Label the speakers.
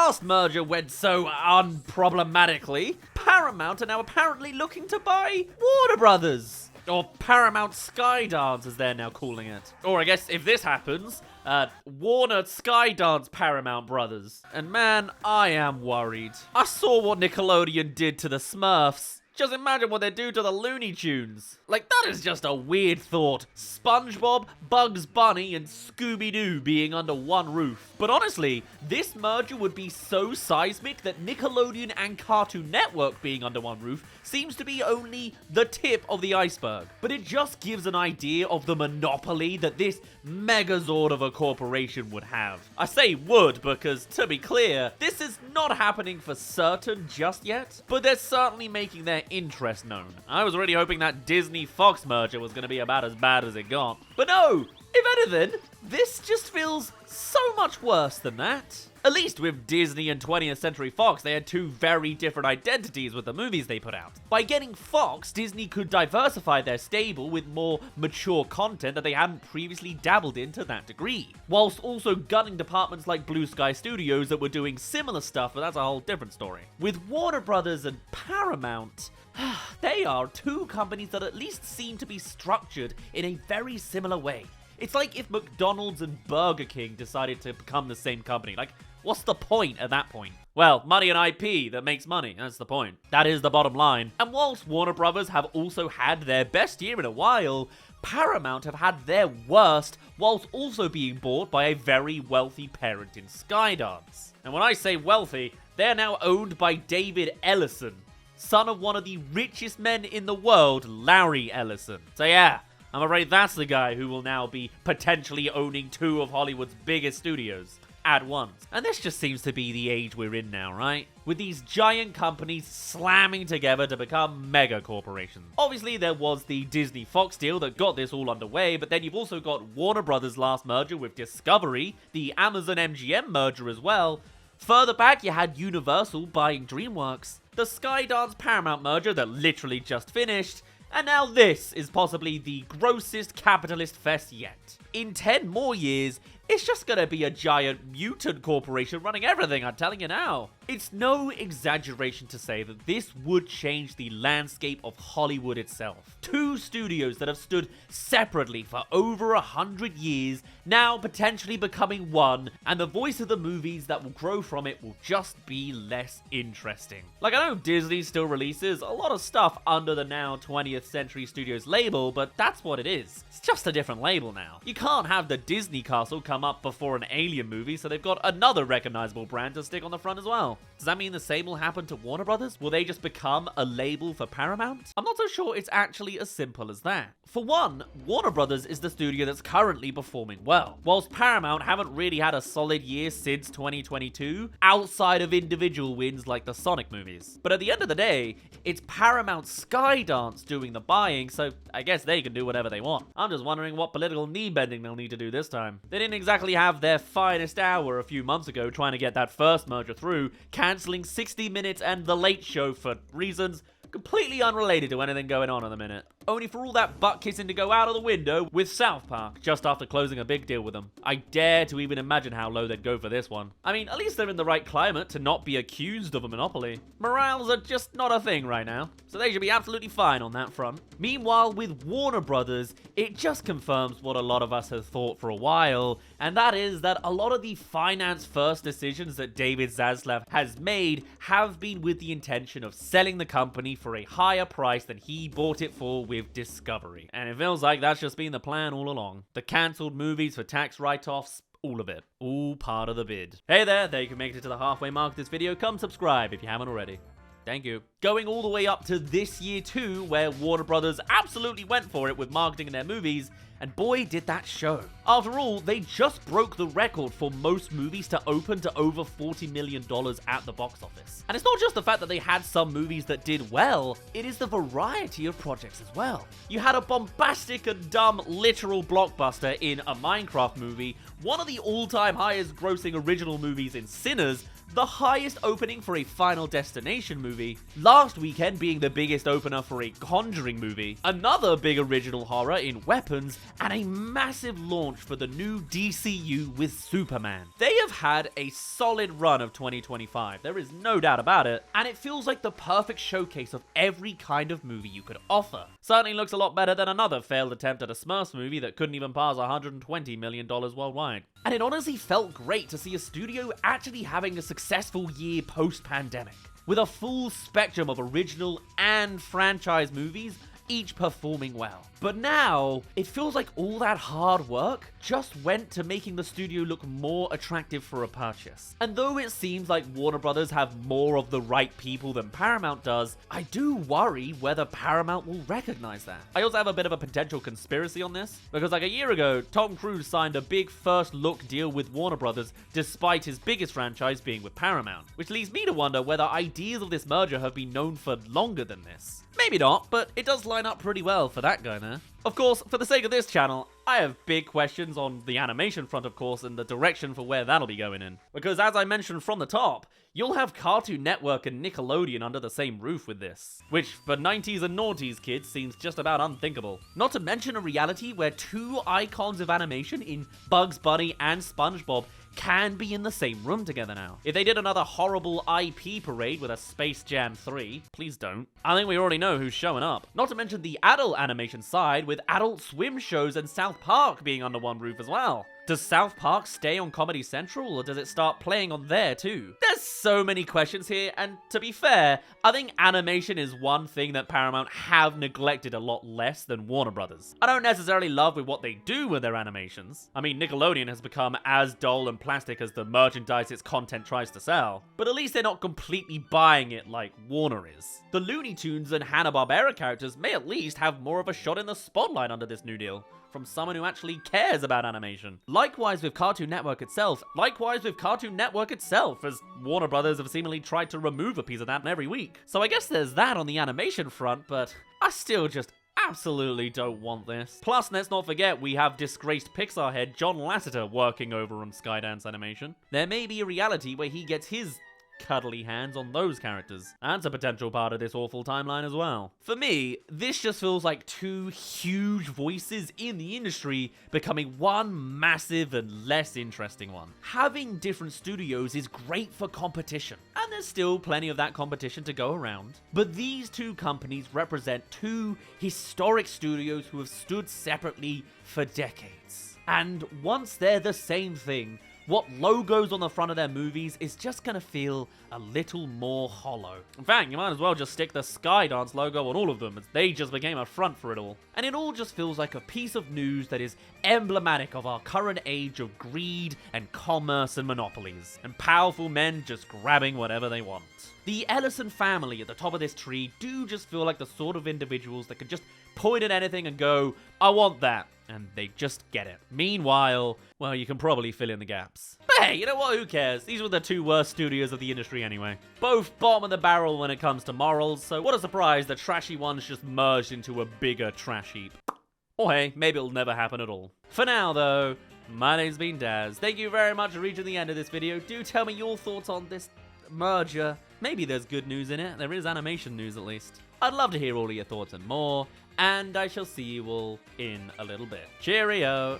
Speaker 1: last merger went so unproblematically, Paramount are now apparently looking to buy Warner Brothers. Or Paramount Skydance, as they're now calling it. Or I guess if this happens, Warner Skydance Paramount Brothers. And man, I am worried. I saw what Nickelodeon did to the Smurfs. Just imagine what they do to the Looney Tunes. Like, that is just a weird thought. Spongebob, Bugs Bunny, and Scooby-Doo being under one roof. But honestly, this merger would be so seismic that Nickelodeon and Cartoon Network being under one roof seems to be only the tip of the iceberg. But it just gives an idea of the monopoly that this megazord of a corporation would have. I say would because, to be clear, this is not happening for certain just yet, but they're certainly making their interest known. I was already hoping that Disney-Fox merger was going to be about as bad as it got. But no! If anything, this just feels so much worse than that. At least with Disney and 20th Century Fox, they had two very different identities with the movies they put out. By getting Fox, Disney could diversify their stable with more mature content that they hadn't previously dabbled in to that degree, whilst also gunning departments like Blue Sky Studios that were doing similar stuff, but that's a whole different story. With Warner Brothers and Paramount, they are two companies that at least seem to be structured in a very similar way. It's like if McDonald's and Burger King decided to become the same company. Like, what's the point at that point? Well, money and IP that makes money, that's the point. That is the bottom line. And whilst Warner Brothers have also had their best year in a while, Paramount have had their worst whilst also being bought by a very wealthy parent in Skydance. And when I say wealthy, they're now owned by David Ellison, son of one of the richest men in the world, Larry Ellison. So yeah, I'm afraid that's the guy who will now be potentially owning two of Hollywood's biggest studios at once. And this just seems to be the age we're in now, right? With these giant companies slamming together to become mega corporations. Obviously, there was the Disney-Fox deal that got this all underway, but then you've also got Warner Brothers' last merger with Discovery, the Amazon MGM merger as well. Further back, you had Universal buying DreamWorks, the Skydance Paramount merger that literally just finished, and now this is possibly the grossest capitalist fest yet. In 10 more years, it's just gonna be a giant mutant corporation running everything, I'm telling you now. It's no exaggeration to say that this would change the landscape of Hollywood itself. Two studios that have stood separately for over 100 years, now potentially becoming one, and the voice of the movies that will grow from it will just be less interesting. Like, I know Disney still releases a lot of stuff under the now 20th Century Studios label, but that's what it is. It's just a different label now. You can't have the Disney castle come up before an Alien movie, so they've got another recognizable brand to stick on the front as well. Does that mean the same will happen to Warner Brothers? Will they just become a label for Paramount? I'm not so sure it's actually as simple as that. For one, Warner Brothers is the studio that's currently performing well, whilst Paramount haven't really had a solid year since 2022, outside of individual wins like the Sonic movies. But at the end of the day, it's Paramount Skydance doing the buying, so I guess they can do whatever they want. I'm just wondering what political knee-bending they'll need to do this time. They didn't exactly have their finest hour a few months ago trying to get that first merger through, cancelling 60 Minutes and The Late Show for reasons completely unrelated to anything going on at the minute. Only for all that butt kissing to go out of the window with South Park, just after closing a big deal with them. I dare to even imagine how low they'd go for this one. I mean, at least they're in the right climate to not be accused of a monopoly. Morales are just not a thing right now, so they should be absolutely fine on that front. Meanwhile, with Warner Brothers, it just confirms what a lot of us have thought for a while, and that is that a lot of the finance-first decisions that David Zaslav has made have been with the intention of selling the company for a higher price than he bought it for with Discovery. And it feels like that's just been the plan all along. The cancelled movies for tax write-offs, all of it. All part of the bid. Hey there you can make it to the halfway mark of this video. Come subscribe if you haven't already. Thank you. Going all the way up to this year too, where Warner Brothers absolutely went for it with marketing in their movies, and boy did that show. After all, they just broke the record for most movies to open to over $40 million at the box office. And it's not just the fact that they had some movies that did well, it is the variety of projects as well. You had a bombastic and dumb literal blockbuster in a Minecraft movie, one of the all-time highest grossing original movies in Sinners, the highest opening for a Final Destination movie, last weekend being the biggest opener for a Conjuring movie, another big original horror in Weapons, and a massive launch for the new DCU with Superman. They have had a solid run of 2025, there is no doubt about it, and it feels like the perfect showcase of every kind of movie you could offer. Certainly looks a lot better than another failed attempt at a Smurfs movie that couldn't even pass $120 million worldwide. And it honestly felt great to see a studio actually having a successful year post-pandemic, with a full spectrum of original and franchise movies, each performing well. But now, it feels like all that hard work just went to making the studio look more attractive for a purchase. And though it seems like Warner Brothers have more of the right people than Paramount does, I do worry whether Paramount will recognize that. I also have a bit of a potential conspiracy on this, because like a year ago, Tom Cruise signed a big first look deal with Warner Brothers despite his biggest franchise being with Paramount, which leads me to wonder whether ideas of this merger have been known for longer than this. Maybe not, but it does line up pretty well for that guy there. Of course, for the sake of this channel, I have big questions on the animation front, of course, and the direction for where that'll be going in. Because as I mentioned from the top, you'll have Cartoon Network and Nickelodeon under the same roof with this, which for 90s and noughties kids seems just about unthinkable. Not to mention a reality where two icons of animation in Bugs Bunny and Spongebob can be in the same room together now. If they did another horrible IP parade with a Space Jam 3, please don't. I think we already know who's showing up. Not to mention the adult animation side with Adult Swim shows and South Park being under one roof as well. Does South Park stay on Comedy Central, or does it start playing on there too? There's so many questions here, and to be fair, I think animation is one thing that Paramount have neglected a lot less than Warner Brothers. I don't necessarily love with what they do with their animations. I mean, Nickelodeon has become as dull and plastic as the merchandise its content tries to sell, but at least they're not completely buying it like Warner is. The Looney Tunes and Hanna-Barbera characters may at least have more of a shot in the spotlight under this new deal, from someone who actually cares about animation. Likewise with Cartoon Network itself, as Warner Brothers have seemingly tried to remove a piece of that every week. So I guess there's that on the animation front, but I still just absolutely don't want this. Plus, let's not forget, we have disgraced Pixar head John Lasseter working over on Skydance Animation. There may be a reality where he gets his cuddly hands on those characters. That's a potential part of this awful timeline as well. For me, this just feels like two huge voices in the industry becoming one massive and less interesting one. Having different studios is great for competition, and there's still plenty of that competition to go around. But these two companies represent two historic studios who have stood separately for decades. And once they're the same thing, what logos on the front of their movies is just gonna feel a little more hollow. In fact, you might as well just stick the Skydance logo on all of them, as they just became a front for it all. And it all just feels like a piece of news that is emblematic of our current age of greed and commerce and monopolies, and powerful men just grabbing whatever they want. The Ellison family at the top of this tree do just feel like the sort of individuals that can just point at anything and go, I want that, and they just get it. Meanwhile, well, you can probably fill in the gaps. But hey, you know what, who cares? These were the two worst studios of the industry anyway. Both bottom of the barrel when it comes to morals, so what a surprise the trashy ones just merged into a bigger trash heap. Or hey, maybe it'll never happen at all. For now though, my name's been Daz. Thank you very much for reaching the end of this video. Do tell me your thoughts on this merger. Maybe there's good news in it. There is animation news at least. I'd love to hear all of your thoughts and more, and I shall see you all in a little bit. Cheerio!